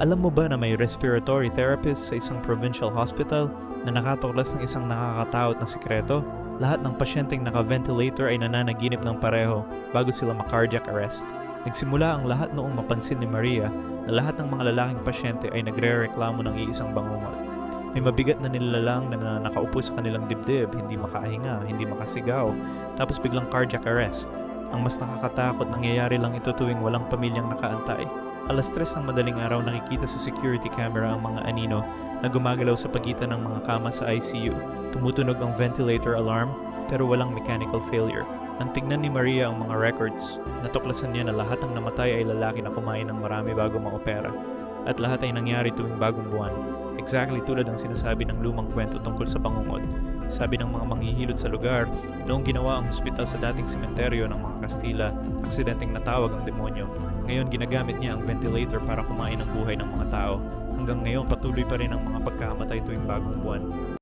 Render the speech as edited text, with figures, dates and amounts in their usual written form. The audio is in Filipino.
Alam mo ba na may respiratory therapist sa isang provincial hospital na nakatuklas ng isang nakakatakot na sikreto? Lahat ng pasyenteng naka-ventilator ay nananaginip ng pareho bago sila ma-cardiac arrest. Nagsimula ang lahat noong mapansin ni Maria na lahat ng mga lalaking pasyente ay nagre-reklamo ng iisang bangungot. May mabigat na nilalang na nakaupo sa kanilang dibdib, hindi makahinga, hindi makasigaw, tapos biglang cardiac arrest. Ang mas nakakatakot, nangyayari lang ito tuwing walang pamilyang nakaantay. Alas 3 ng madaling araw, nakikita sa security camera ang mga anino na gumagalaw sa pagitan ng mga kama sa ICU. Tumutunog ang ventilator alarm pero walang mechanical failure. Nang tignan ni Maria ang mga records, natuklasan niya na lahat ng namatay ay lalaki na kumain ng marami bago maopera. At lahat ay nangyari tuwing bagong buwan. Exactly tulad ng sinasabi ng lumang kwento tungkol sa bangungot. Sabi ng mga manghihilot sa lugar, noong ginawa ang ospital sa dating sementeryo ng mga Kastila, aksidenteng natawag ang demonyo. Ngayon ginagamit niya ang ventilator para kumain ng buhay ng mga tao. Hanggang ngayon patuloy pa rin ang mga pagkakamatay tuwing bagong buwan.